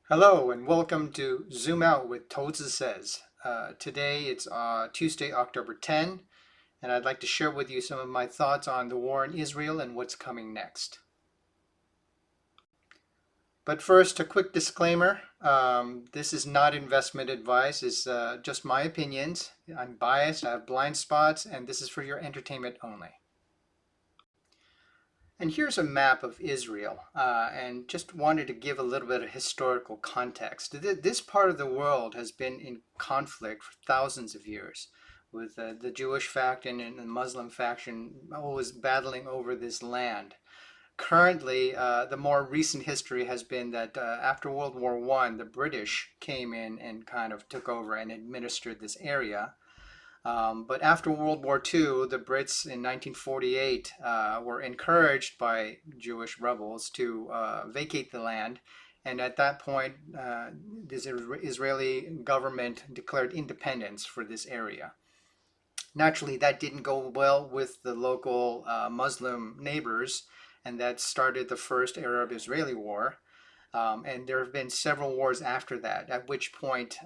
Hello and welcome to Zoom Out with Toadsa Says. Today it's Tuesday, October 10, and I'd like to share with you some of my thoughts on the war in Israel and what's coming next. But first, a quick disclaimer. This is not investment advice, it's just my opinions. I'm biased, I have blind spots, and this is for your entertainment only. And here's a map of Israel, and just wanted to give a little bit of historical context. This part of the world has been in conflict for thousands of years, with the Jewish faction and the Muslim faction always battling over this land. Currently, the more recent history has been that after World War I, the British came in and kind of took over and administered this area. But after World War II, the Brits in 1948 were encouraged by Jewish rebels to vacate the land. And at that point, this Israeli government declared independence for this area. Naturally, that didn't go well with the local Muslim neighbors, and that started the first Arab-Israeli war. And there have been several wars after that, at which point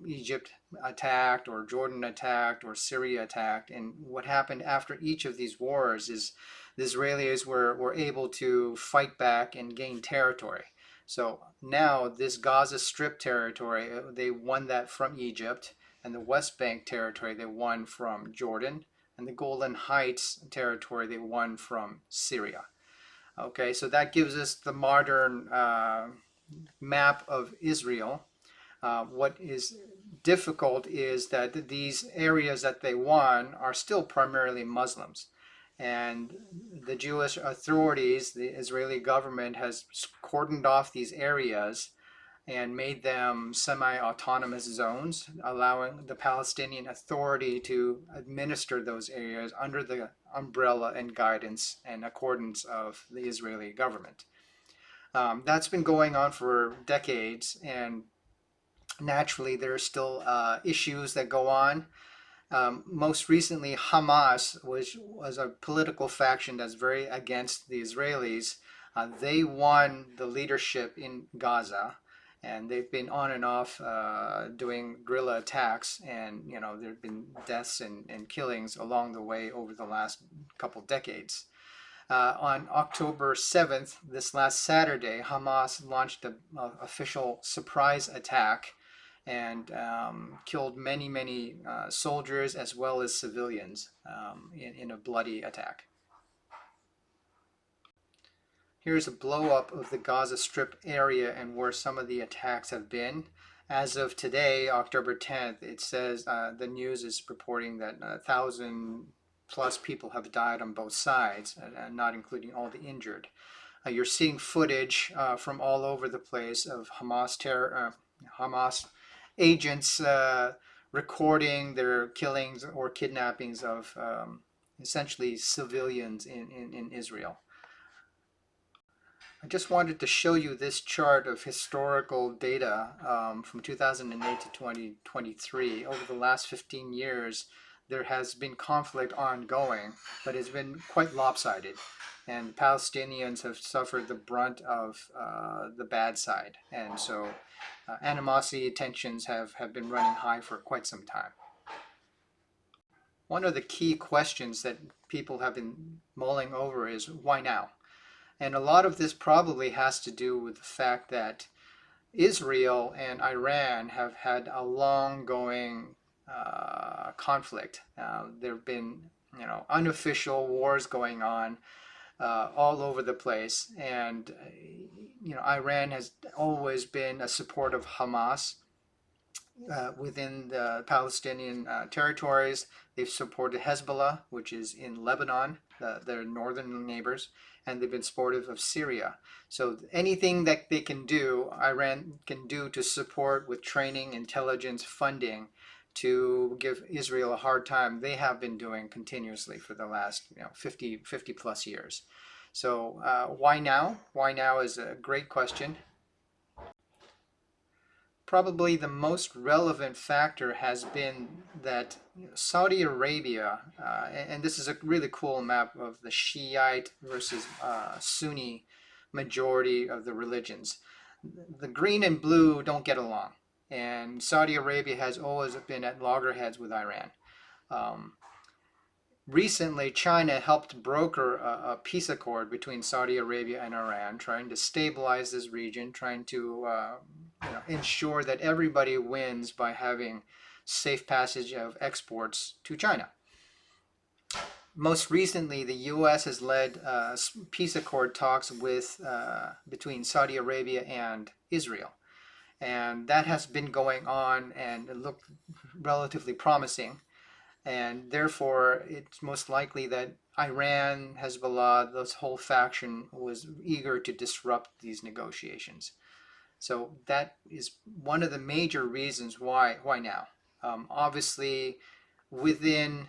Egypt attacked, or Jordan attacked, or Syria attacked. And what happened after each of these wars is the Israelis were able to fight back and gain territory. So now this Gaza Strip territory, they won that from Egypt, and the West Bank territory they won from Jordan, and the Golan Heights territory they won from Syria. Okay, so that gives us the modern map of Israel. What is difficult is that these areas that they won are still primarily Muslims. And the Jewish authorities, the Israeli government, has cordoned off these areas and made them semi-autonomous zones, allowing the Palestinian Authority to administer those areas under the umbrella and guidance and accordance of the Israeli government. That's been going on for decades, and naturally there are still issues that go on. Most recently, Hamas, which was a political faction that's very against the Israelis, they won the leadership in Gaza, and they've been on and off doing guerrilla attacks, and there have been deaths and killings along the way over the last couple decades. On October 7th, this last Saturday, Hamas launched an official surprise attack and killed many soldiers as well as civilians in a bloody attack. Here's a blow up of the Gaza Strip area and where some of the attacks have been. As of today, October 10th, it says the news is reporting that 1,000 plus people have died on both sides, not including all the injured. You're seeing footage from all over the place of Hamas agents recording their killings or kidnappings of essentially civilians in Israel. I just wanted to show you this chart of historical data from 2008 to 2023. Over the last 15 years, there has been conflict ongoing, but it's been quite lopsided. And Palestinians have suffered the brunt of the bad side. And so animosity tensions have been running high for quite some time. One of the key questions that people have been mulling over is why now? And a lot of this probably has to do with the fact that Israel and Iran have had a long going conflict. There have been, unofficial wars going on all over the place, and Iran has always been a support of Hamas within the Palestinian territories. They've supported Hezbollah, which is in Lebanon, their northern neighbors, and they've been supportive of Syria. So anything that they can do, Iran can do to support with training, intelligence, funding, to give Israel a hard time, they have been doing continuously for the last 50 plus years. So why now? Why now is a great question. Probably the most relevant factor has been that Saudi Arabia, and this is a really cool map of the Shiite versus Sunni majority of the religions. the green and blue don't get along, and Saudi Arabia has always been at loggerheads with Iran. Um, Recently, China helped broker a peace accord between Saudi Arabia and Iran, trying to stabilize this region, trying to ensure that everybody wins by having safe passage of exports to China. Most recently, the U.S. has led peace accord talks between Saudi Arabia and Israel, and that has been going on and it looked relatively promising. And therefore, it's most likely that Iran, Hezbollah, this whole faction was eager to disrupt these negotiations. So that is one of the major reasons why now. Obviously, within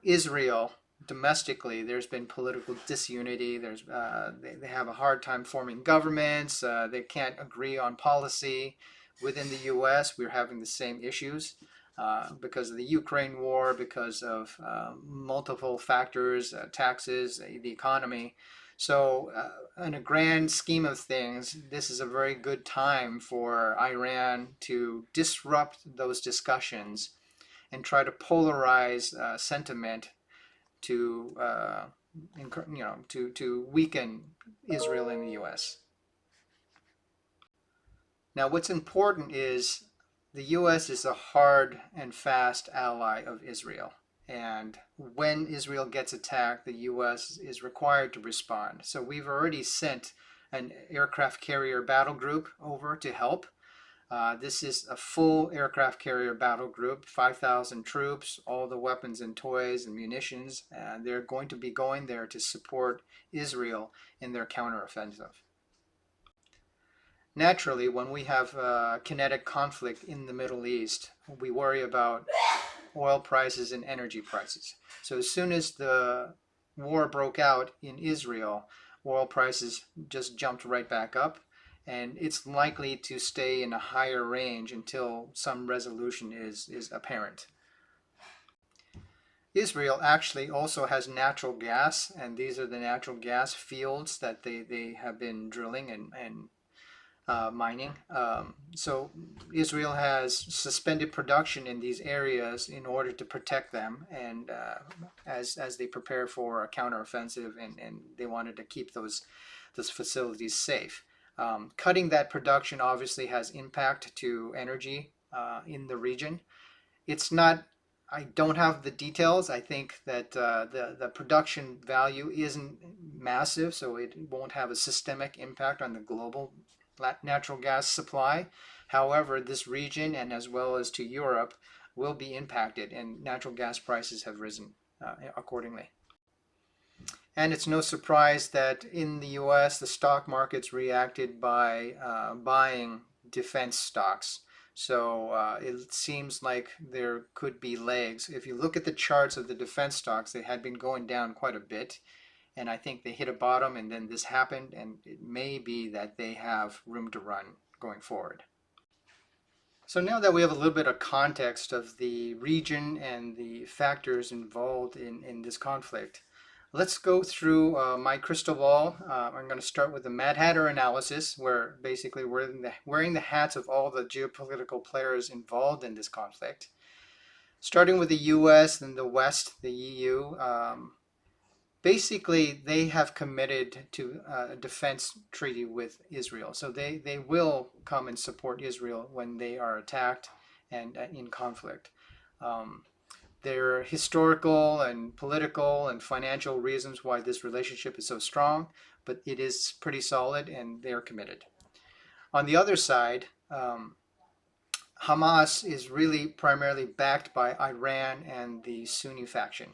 Israel, domestically, there's been political disunity. They have a hard time forming governments. They can't agree on policy. Within the U.S., we're having the same issues because of the Ukraine war, because of multiple factors, taxes, the economy. So, in a grand scheme of things, this is a very good time for Iran to disrupt those discussions and try to polarize sentiment to to weaken Israel in the U.S. Now, what's important is the U.S. is a hard and fast ally of Israel. And when Israel gets attacked, the U.S. is required to respond. So we've already sent an aircraft carrier battle group over to help. This is a full aircraft carrier battle group, 5,000 troops, all the weapons and toys and munitions, and they're going to be going there to support Israel in their counteroffensive. Naturally, when we have kinetic conflict in the Middle East, we worry about oil prices and energy prices. So as soon as the war broke out in Israel, oil prices just jumped right back up, and it's likely to stay in a higher range until some resolution is apparent. Israel actually also has natural gas, and these are the natural gas fields that they have been drilling and mining. So Israel has suspended production in these areas in order to protect them, and as they prepare for a counteroffensive, and they wanted to keep those facilities safe. Cutting that production obviously has impact to energy in the region. It's not. I don't have the details. I think that the production value isn't massive, so it won't have a systemic impact on the global natural gas supply. However, this region and as well as to Europe will be impacted, and natural gas prices have risen accordingly. And it's no surprise that in the US, the stock markets reacted by buying defense stocks. So it seems like there could be legs. If you look at the charts of the defense stocks, they had been going down quite a bit. And I think they hit a bottom and then this happened. And it may be that they have room to run going forward. So now that we have a little bit of context of the region and the factors involved in this conflict, let's go through my crystal ball. I'm going to start with the Mad Hatter analysis, where basically we're wearing the hats of all the geopolitical players involved in this conflict. Starting with the US and the West, the EU, basically they have committed to a defense treaty with Israel. So they will come and support Israel when they are attacked and in conflict. There are historical and political and financial reasons why this relationship is so strong, but it is pretty solid and they're committed. On the other side, Hamas is really primarily backed by Iran and the Sunni faction.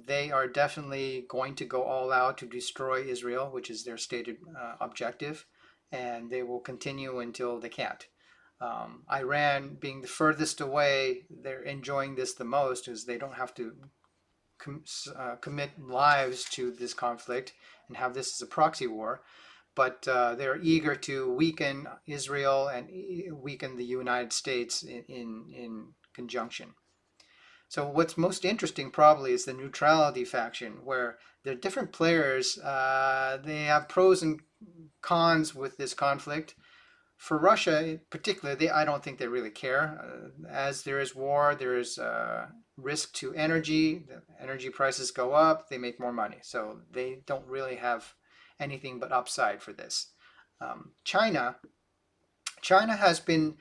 They are definitely going to go all out to destroy Israel, which is their stated objective, and they will continue until they can't. Iran being the furthest away, they're enjoying this the most as they don't have to commit lives to this conflict and have this as a proxy war. But they're eager to weaken Israel and weaken the United States in conjunction. So what's most interesting probably is the neutrality faction, where the different players, they have pros and cons with this conflict. For Russia in particular, I don't think they really care. As there is war, there is risk to energy. The energy prices go up, they make more money. So they don't really have anything but upside for this. China, China has been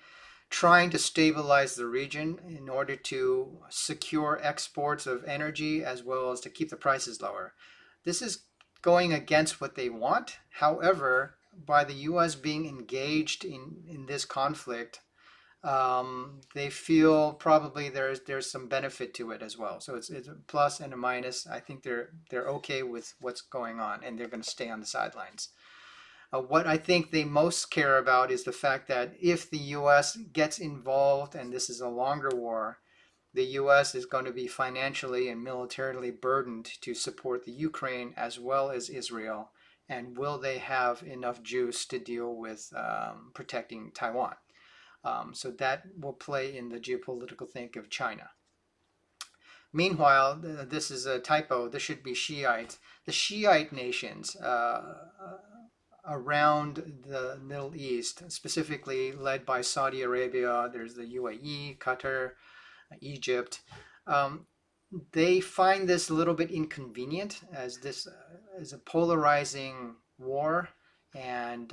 trying to stabilize the region in order to secure exports of energy as well as to keep the prices lower. This is going against what they want. However, by the US being engaged in this conflict, they feel probably there's some benefit to it as well. So it's a plus and a minus. I think they're okay with what's going on, and they're going to stay on the sidelines. What I think they most care about is the fact that if the US gets involved, and this is a longer war, the US is going to be financially and militarily burdened to support the Ukraine as well as Israel. And will they have enough juice to deal with protecting Taiwan? So that will play in the geopolitical think of China. Meanwhile, this is a typo. This should be Shiites. The Shiite nations around the Middle East, specifically led by Saudi Arabia, there's the UAE, Qatar, Egypt. Um, they find this a little bit inconvenient as this is a polarizing war, and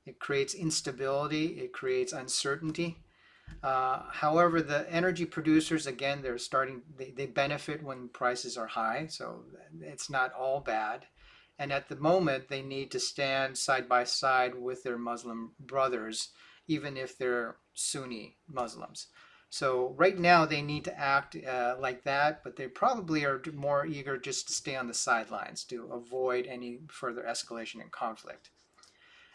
it creates instability, it creates uncertainty. However, the energy producers, again, they benefit when prices are high, so it's not all bad. And at the moment, they need to stand side by side with their Muslim brothers, even if they're Sunni Muslims. So right now, they need to act like that, but they probably are more eager just to stay on the sidelines to avoid any further escalation in conflict.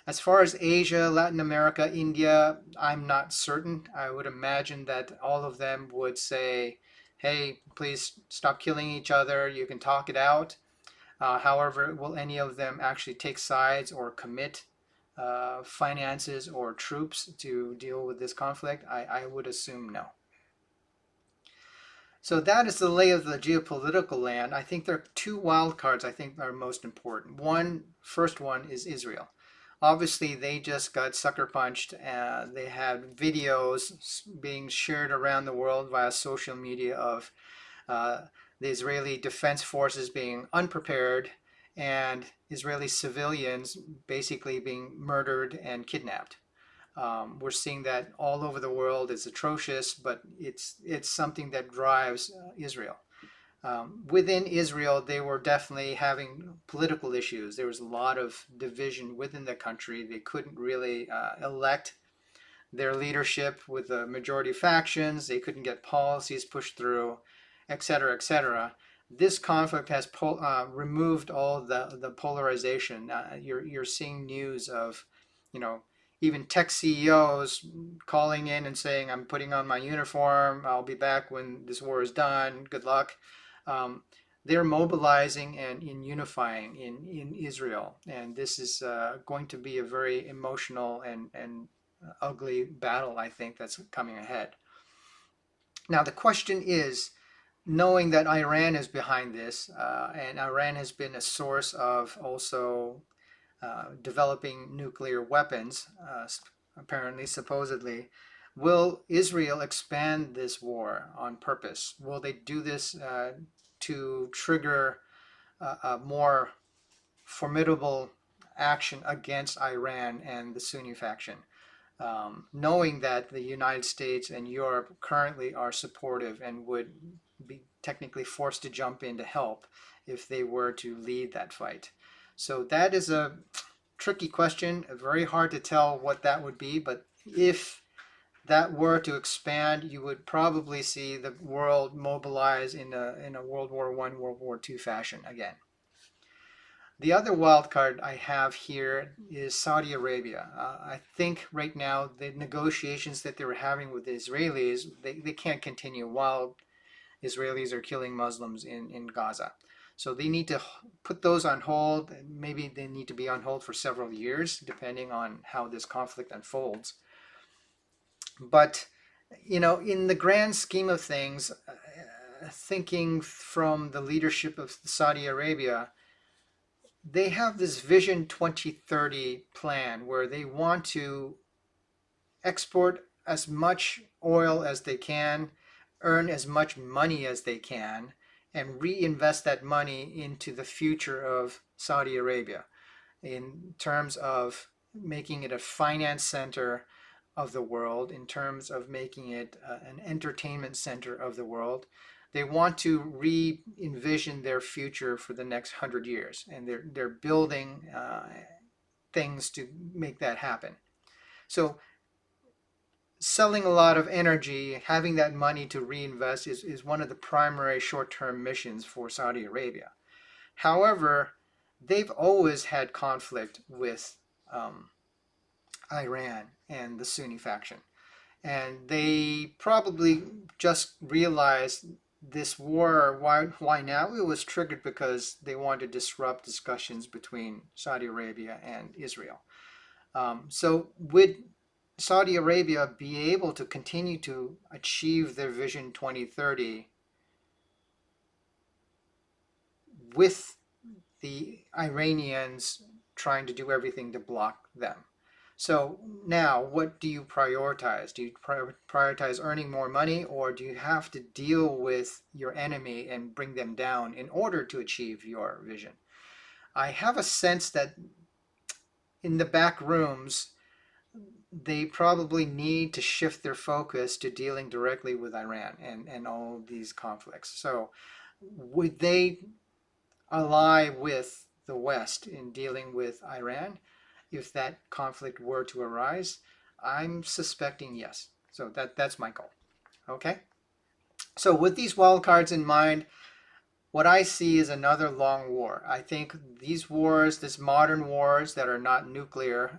As far as Asia, Latin America, India, I'm not certain. I would imagine that all of them would say, hey, please stop killing each other. You can talk it out. However, will any of them actually take sides or commit finances or troops to deal with this conflict? I would assume no. So that is the lay of the geopolitical land. I think there are two wild cards I think are most important. First one is Israel. Obviously, they just got sucker punched. They had videos being shared around the world via social media of uh, the Israeli Defense Forces being unprepared and Israeli civilians basically being murdered and kidnapped. We're seeing that all over the world. It's atrocious, but it's something that drives Israel. Within Israel, they were definitely having political issues. There was a lot of division within the country. They couldn't really elect their leadership with the majority factions. They couldn't get policies pushed through, et cetera, et cetera. This conflict has removed all the polarization. You're seeing news of, you know, even tech CEOs calling in and saying, "I'm putting on my uniform. I'll be back when this war is done. Good luck." Um, they're mobilizing and in unifying in Israel, and this is going to be a very emotional and ugly battle, I think, that's coming ahead. Now, the question is, knowing that Iran is behind this, and Iran has been a source of also developing nuclear weapons, apparently, supposedly, will Israel expand this war on purpose? Will they do this to trigger a more formidable action against Iran and the Sunni faction? Knowing that the United States and Europe currently are supportive and would be technically forced to jump in to help if they were to lead that fight. So that is a tricky question, very hard to tell what that would be, but if that were to expand, you would probably see the world mobilize in a World War I, World War II fashion again. The other wild card I have here is Saudi Arabia. I think right now the negotiations that they were having with the Israelis, they can't continue while Israelis are killing Muslims in Gaza. So they need to put those on hold. Maybe they need to be on hold for several years, depending on how this conflict unfolds. But, in the grand scheme of things, thinking from the leadership of Saudi Arabia, they have this Vision 2030 plan where they want to export as much oil as they can, earn as much money as they can, and reinvest that money into the future of Saudi Arabia in terms of making it a finance center of the world, in terms of making it an entertainment center of the world. They want to re-envision their future for the next 100 years, and they're building things to make that happen. So selling a lot of energy, having that money to reinvest is one of the primary short-term missions for Saudi Arabia. However, they've always had conflict with um, Iran and the Sunni faction. And they probably just realized this war, why now? It was triggered because they wanted to disrupt discussions between Saudi Arabia and Israel. So would Saudi Arabia be able to continue to achieve their Vision 2030 with the Iranians trying to do everything to block them? So now, what do you prioritize? Do you prioritize earning more money, or do you have to deal with your enemy and bring them down in order to achieve your vision? I have a sense that in the back rooms, they probably need to shift their focus to dealing directly with Iran and all these conflicts. So, would they ally with the West in dealing with Iran if that conflict were to arise? I'm suspecting yes. So that's my goal. Okay. So with these wildcards in mind, what I see is another long war. I think these wars, these modern wars that are not nuclear,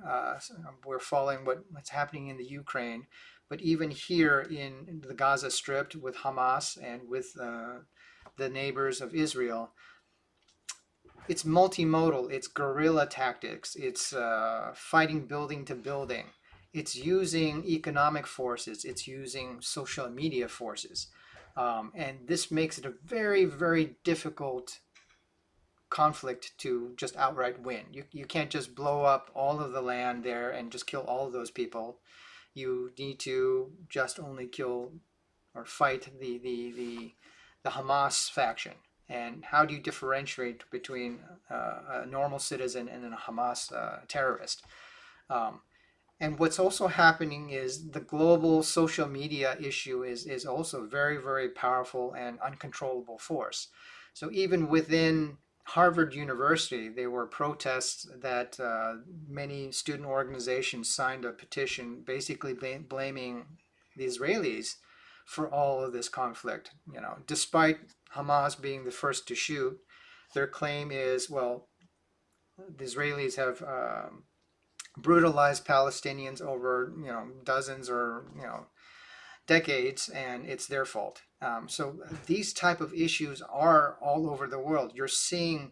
we're following what's happening in the Ukraine, but even here in the Gaza Strip with Hamas and with the neighbors of Israel, it's multimodal, it's guerrilla tactics, it's fighting building to building, it's using economic forces, it's using social media forces. And this makes it a very, very difficult conflict to just outright win. You can't just blow up all of the land there and just kill all of those people. You need to just only kill or fight the Hamas faction. And how do you differentiate between a normal citizen and a Hamas terrorist? Um, and what's also happening is the global social media issue is also very, very powerful and uncontrollable force. So even within Harvard University, there were protests that many student organizations signed a petition basically blaming the Israelis for all of this conflict. You know, despite Hamas being the first to shoot, their claim is, well, the Israelis have brutalized Palestinians over dozens or decades, and it's their fault. So these type of issues are all over the world. You're seeing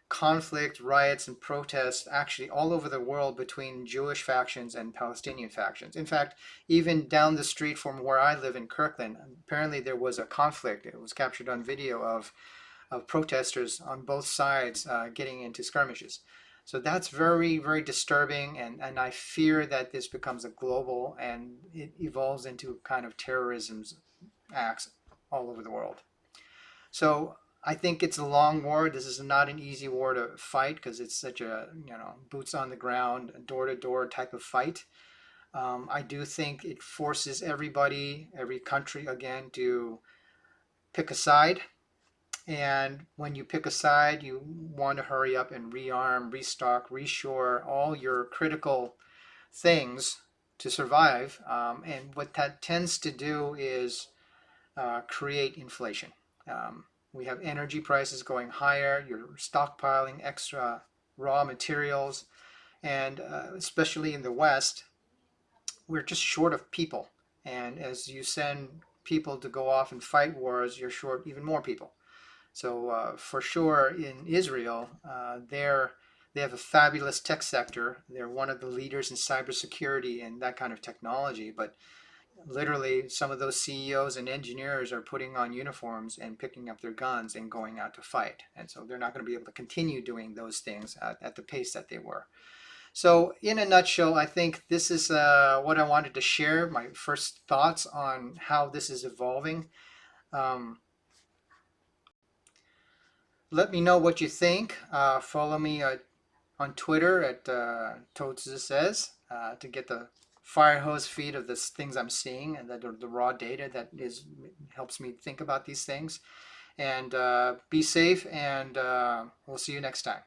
conflict, riots, and protests actually all over the world between Jewish factions and Palestinian factions. In fact, even down the street from where I live in Kirkland, apparently there was a conflict. It was captured on video of protesters on both sides getting into skirmishes. So that's very, very disturbing, and I fear that this becomes a global and it evolves into kind of terrorism acts all over the world. So I think it's a long war. This is not an easy war to fight because it's such a, boots on the ground, door to door type of fight. I do think it forces everybody, every country again, to pick a side. And when you pick a side, you want to hurry up and rearm, restock, reshore all your critical things to survive. And what that tends to do is create inflation. We have energy prices going higher, you're stockpiling extra raw materials, and especially in the West, we're just short of people. And as you send people to go off and fight wars, you're short even more people. So for sure in Israel, they have a fabulous tech sector. They're one of the leaders in cybersecurity and that kind of technology. But literally some of those CEOs and engineers are putting on uniforms and picking up their guns and going out to fight. And so they're not going to be able to continue doing those things at the pace that they were. So, in a nutshell, I think this is what I wanted to share, my first thoughts on how this is evolving. Um, Let me know what you think. Follow me on Twitter at Toadsa Says to get the fire hose feed of the things I'm seeing and the raw data that helps me think about these things. And be safe, and we'll see you next time.